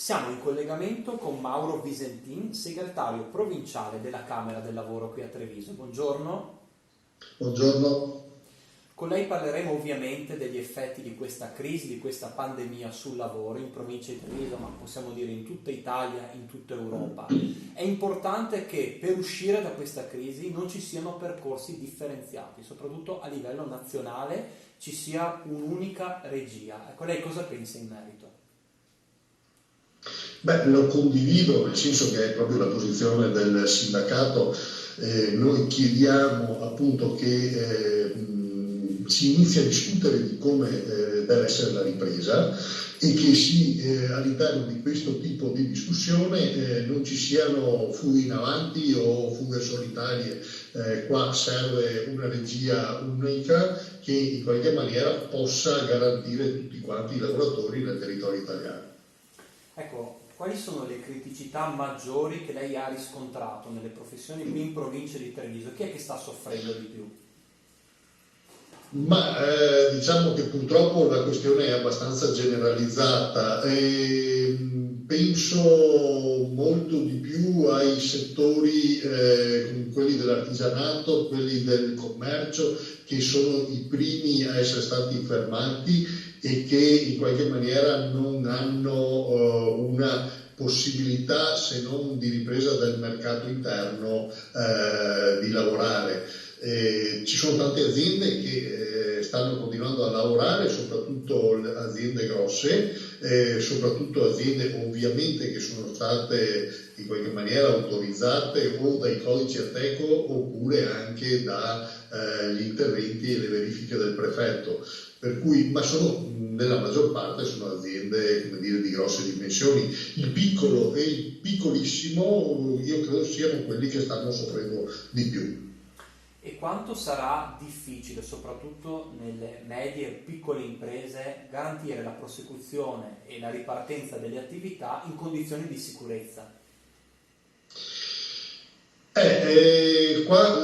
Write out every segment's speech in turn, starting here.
Siamo in collegamento con Mauro Visentin, segretario provinciale della Camera del Lavoro qui a Treviso. Buongiorno. Buongiorno. Con lei parleremo ovviamente degli effetti di questa crisi, di questa pandemia sul lavoro in provincia di Treviso, ma possiamo dire in tutta Italia, in tutta Europa. È importante che per uscire da questa crisi non ci siano percorsi differenziati, soprattutto a livello nazionale ci sia un'unica regia. Ecco, lei cosa pensa in merito? Beh, lo condivido, nel senso che è proprio la posizione del sindacato. Noi chiediamo appunto che si inizi a discutere di come deve essere la ripresa e che all'interno di questo tipo di discussione non ci siano fughe in avanti o fughe solitarie. Qua serve una regia unica che in qualche maniera possa garantire tutti quanti i lavoratori nel territorio italiano. Ecco, quali sono le criticità maggiori che lei ha riscontrato nelle professioni qui in provincia di Treviso? Chi è che sta soffrendo di più? Ma diciamo che purtroppo la questione è abbastanza generalizzata e penso molto di più ai settori come quelli dell'artigianato, quelli del commercio, che sono i primi a essere stati fermati e che in qualche maniera non hanno una possibilità, se non di ripresa del mercato interno, di lavorare. Ci sono tante aziende che stanno continuando a lavorare, soprattutto aziende grosse, soprattutto aziende ovviamente che sono state in qualche maniera autorizzate o dai codici Ateco oppure anche dagli interventi e le verifiche del prefetto. Per cui, ma nella maggior parte sono aziende, come dire, di grosse dimensioni. Il piccolo e il piccolissimo io credo siano quelli che stanno soffrendo di più. E quanto sarà difficile, soprattutto nelle medie e piccole imprese, garantire la prosecuzione e la ripartenza delle attività in condizioni di sicurezza? Qua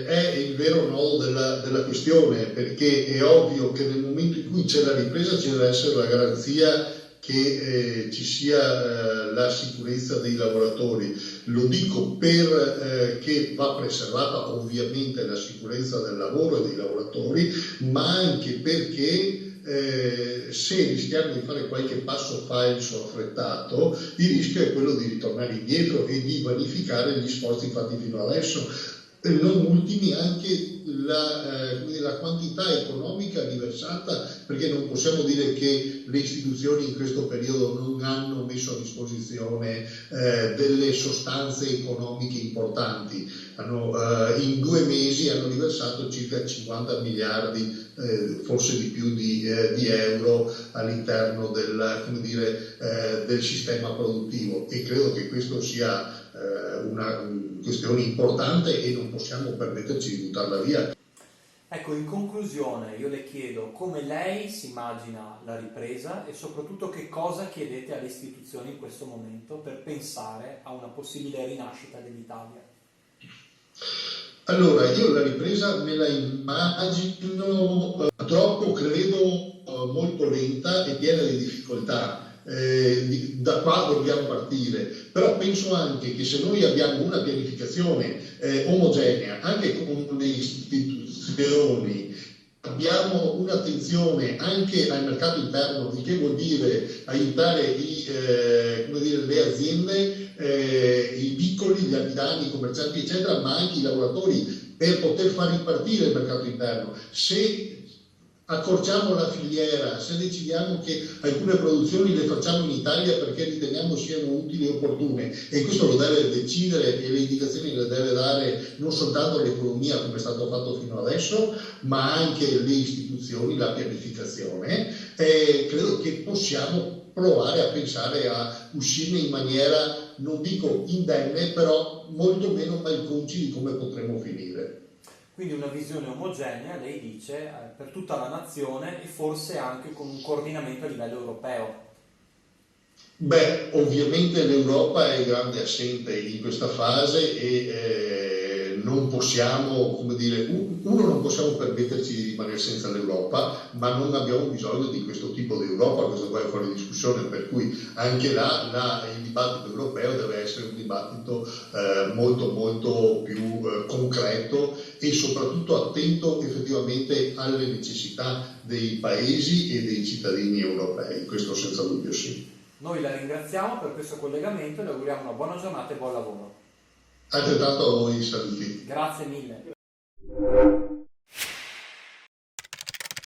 è il vero nodo della questione, perché è ovvio che nel momento in cui c'è la ripresa ci deve essere la garanzia che ci sia la sicurezza dei lavoratori. Lo dico che va preservata ovviamente la sicurezza del lavoro e dei lavoratori, ma anche perché se rischiamo di fare qualche passo falso affrettato, il rischio è quello di ritornare indietro e di vanificare gli sforzi fatti fino adesso. Non ultimi anche la quantità economica riversata, perché non possiamo dire che le istituzioni in questo periodo non hanno messo a disposizione delle sostanze economiche importanti. In 2 mesi hanno riversato circa 50 miliardi, forse di più di euro all'interno del sistema produttivo, e credo che questo sia una questione importante e non possiamo permetterci di buttarla via. Ecco, in conclusione io le chiedo come lei si immagina la ripresa e soprattutto che cosa chiedete alle istituzioni in questo momento per pensare a una possibile rinascita dell'Italia. Allora, io la ripresa me la immagino, purtroppo credo molto lenta e piena di difficoltà. Da qua dobbiamo partire, però penso anche che se noi abbiamo una pianificazione omogenea anche con le istituzioni, abbiamo un'attenzione anche al mercato interno, il che vuol dire aiutare le aziende, i piccoli, gli artigiani, i commercianti eccetera, ma anche i lavoratori, per poter far ripartire il mercato interno. Se accorciamo la filiera, se decidiamo che alcune produzioni le facciamo in Italia perché riteniamo siano utili e opportune, e questo lo deve decidere e le indicazioni le deve dare non soltanto l'economia come è stato fatto fino adesso, ma anche le istituzioni, la pianificazione, credo che possiamo provare a pensare a uscirne in maniera, non dico indenne, però molto meno malconci di come potremo finire. Quindi una visione omogenea, lei dice, per tutta la nazione e forse anche con un coordinamento a livello europeo. Beh, ovviamente l'Europa è grande assente in questa fase e non possiamo, come dire, uno non possiamo permetterci di rimanere senza l'Europa, ma non abbiamo bisogno di questo tipo di Europa, questo qua è fuori discussione, per cui anche là il dibattito europeo deve essere un dibattito molto molto più concreto e soprattutto attento effettivamente alle necessità dei paesi e dei cittadini europei, questo senza dubbio sì. Noi la ringraziamo per questo collegamento e le auguriamo una buona giornata e buon lavoro. Altrettanto a voi, saluti. Grazie mille.